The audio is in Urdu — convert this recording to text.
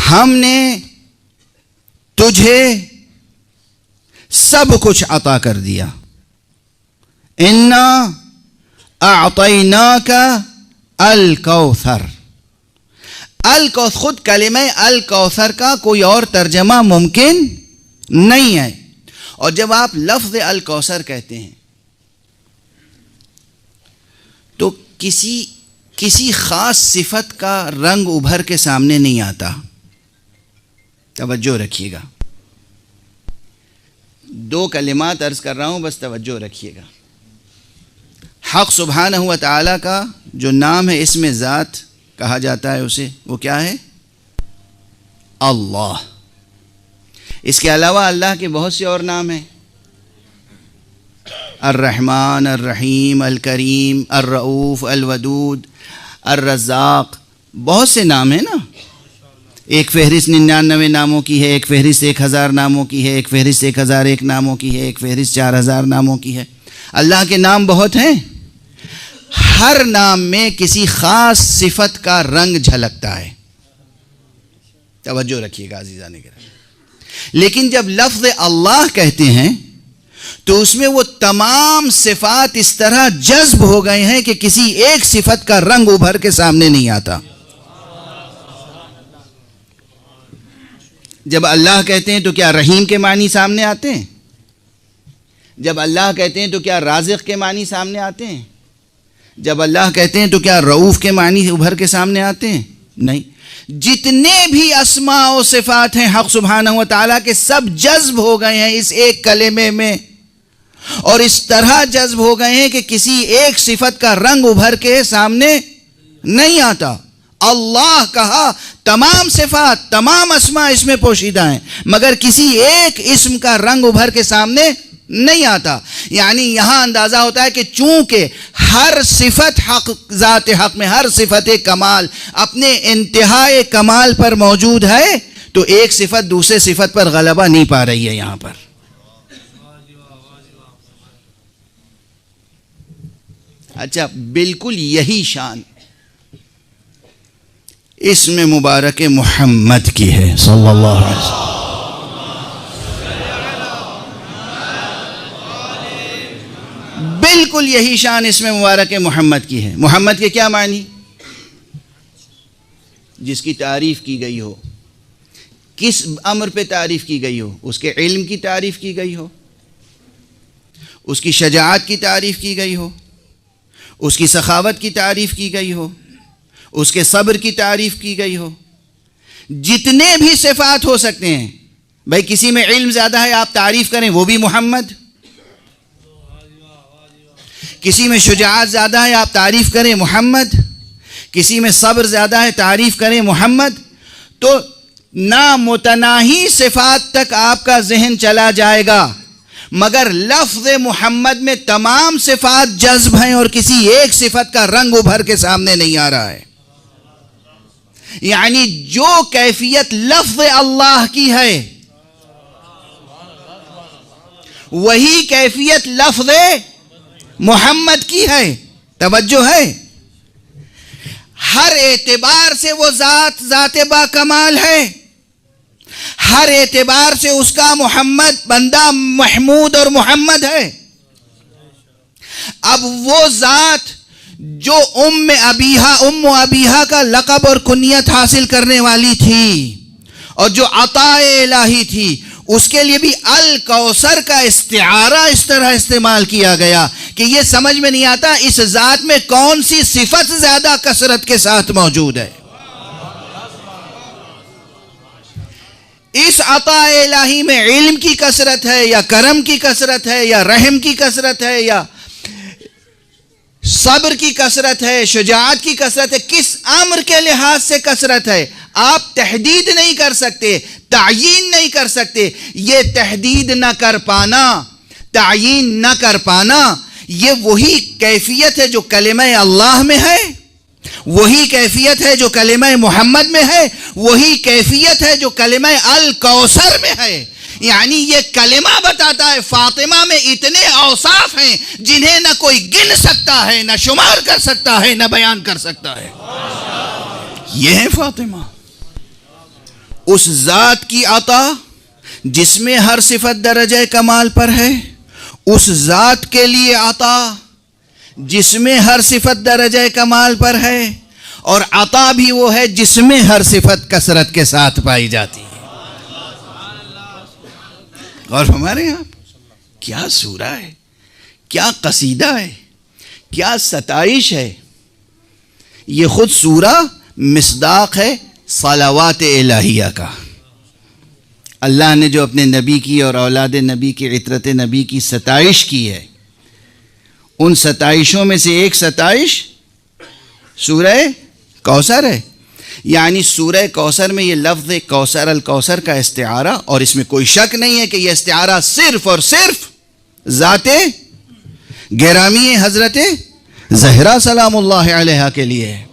ہم نے تجھے سب کچھ عطا کر دیا. انا اعطیناک الکوثر. خود کلمہ الکوثر کا کوئی اور ترجمہ ممکن نہیں ہے. اور جب آپ لفظ الکوثر کہتے ہیں تو کسی خاص صفت کا رنگ ابھر کے سامنے نہیں آتا. توجہ رکھیے گا. 2 کلمات عرض کر رہا ہوں، بس توجہ رکھیے گا. حق سبحانہ و تعالیٰ کا جو نام ہے اسم ذات کہا جاتا ہے اسے، وہ کیا ہے؟ اللہ. اس کے علاوہ اللہ کے بہت سے اور نام ہیں. الرحمن، الرحیم، الکریم، الرؤوف، الودود، الرزاق، بہت سے نام ہیں نا. ایک فہرست 99 ناموں کی ہے، ایک فہرست 1000 ناموں کی ہے، ایک فہرست 1001 ناموں کی ہے، ایک فہرست 4000 ناموں کی ہے. اللہ کے نام بہت ہیں. ہر نام میں کسی خاص صفت کا رنگ جھلکتا ہے. توجہ رکھیے گا عزیزان کرام. لیکن جب لفظ اللہ کہتے ہیں تو اس میں وہ تمام صفات اس طرح جذب ہو گئے ہیں کہ کسی ایک صفت کا رنگ ابھر کے سامنے نہیں آتا. جب اللہ کہتے ہیں تو کیا رحیم کے معنی سامنے آتے ہیں؟ جب اللہ کہتے ہیں تو کیا رازق کے معنی سامنے آتے ہیں؟ جب اللہ کہتے ہیں تو کیا رؤوف کے معنی ابھر کے سامنے آتے ہیں؟ نہیں. جتنے بھی اسماء و صفات ہیں حق سبحانہ و تعالیٰ کے، سب جذب ہو گئے ہیں اس ایک کلمے میں، اور اس طرح جذب ہو گئے ہیں کہ کسی ایک صفت کا رنگ ابھر کے سامنے نہیں آتا. اللہ کہا، تمام صفات، تمام اسماء اس میں پوشیدہ ہیں، مگر کسی ایک اسم کا رنگ ابھر کے سامنے نہیں آتا. یعنی یہاں اندازہ ہوتا ہے کہ چونکہ ہر صفت حق، ذات حق میں ہر صفت کمال اپنے انتہائی کمال پر موجود ہے، تو ایک صفت دوسرے صفت پر غلبہ نہیں پا رہی ہے. یہاں پر اچھا، بالکل یہی شان اسم مبارک محمد کی ہے صلی اللہ علیہ وسلم. بالکل یہی شان اسم مبارک محمد کی ہے. محمد کے کیا معنی؟ جس کی تعریف کی گئی ہو. کس امر پہ تعریف کی گئی ہو؟ اس کے علم کی تعریف کی گئی ہو، اس کی شجاعت کی تعریف کی گئی ہو، اس کی سخاوت کی تعریف کی گئی ہو، اس کے صبر کی تعریف کی گئی ہو. جتنے بھی صفات ہو سکتے ہیں. بھائی کسی میں علم زیادہ ہے آپ تعریف کریں، وہ بھی محمد. کسی میں شجاعت زیادہ ہے آپ تعریف کریں، محمد. کسی میں صبر زیادہ ہے تعریف کریں، محمد. تو نامتناہی صفات تک آپ کا ذہن چلا جائے گا، مگر لفظ محمد میں تمام صفات جذب ہیں اور کسی ایک صفت کا رنگ ابھر کے سامنے نہیں آ رہا ہے. یعنی جو کیفیت لفظ اللہ کی ہے وہی کیفیت لفظ محمد کی ہے. توجہ ہے. ہر اعتبار سے وہ ذات با کمال ہے. ہر اعتبار سے اس کا محمد بندہ محمود اور محمد ہے. اب وہ ذات جو ام ابیہا کا لقب اور کنیت حاصل کرنے والی تھی اور جو عطا الہی تھی، اس کے لیے بھی الکوثر کا استعارہ اس طرح استعمال کیا گیا کہ یہ سمجھ میں نہیں آتا اس ذات میں کون سی صفت زیادہ کثرت کے ساتھ موجود ہے. اس عطا الہی میں علم کی کثرت ہے یا کرم کی کثرت ہے یا رحم کی کثرت ہے یا صبر کی کثرت ہے، شجاعت کی کثرت ہے، کس امر کے لحاظ سے کثرت ہے آپ تحدید نہیں کر سکتے، تعیین نہیں کر سکتے. یہ تحدید نہ کر پانا، تعیین نہ کر پانا، یہ وہی کیفیت ہے جو کلمہ اللہ میں ہے، وہی کیفیت ہے جو کلمہ محمد میں ہے، وہی کیفیت ہے جو کلمہ الکوثر میں ہے. یعنی یہ کلمہ بتاتا ہے فاطمہ میں اتنے اوصاف ہیں جنہیں نہ کوئی گن سکتا ہے، نہ شمار کر سکتا ہے، نہ بیان کر سکتا ہے. یہ ہے فاطمہ. اس ذات کی عطا جس میں ہر صفت درجہ کمال پر ہے، اس ذات کے لیے عطا جس میں ہر صفت درجہ کمال پر ہے، اور عطا بھی وہ ہے جس میں ہر صفت کثرت کے ساتھ پائی جاتی ہے۔ اور ہمارے یہاں کیا سورہ ہے، کیا قصیدہ ہے، کیا ستائش ہے۔ یہ خود سورہ مصداق ہے صلوات الہیہ کا۔ اللہ نے جو اپنے نبی کی اور اولاد نبی کی عطرت نبی کی ستائش کی ہے، ان ستائشوں میں سے ایک ستائش سورہ کوثر ہے۔ یعنی سورہ کوثر میں یہ لفظ کوثر الکوثر کا استعارہ، اور اس میں کوئی شک نہیں ہے کہ یہ استعارہ صرف اور صرف ذات گرامی حضرت زہرا سلام اللہ علیہا کے لیے ہے۔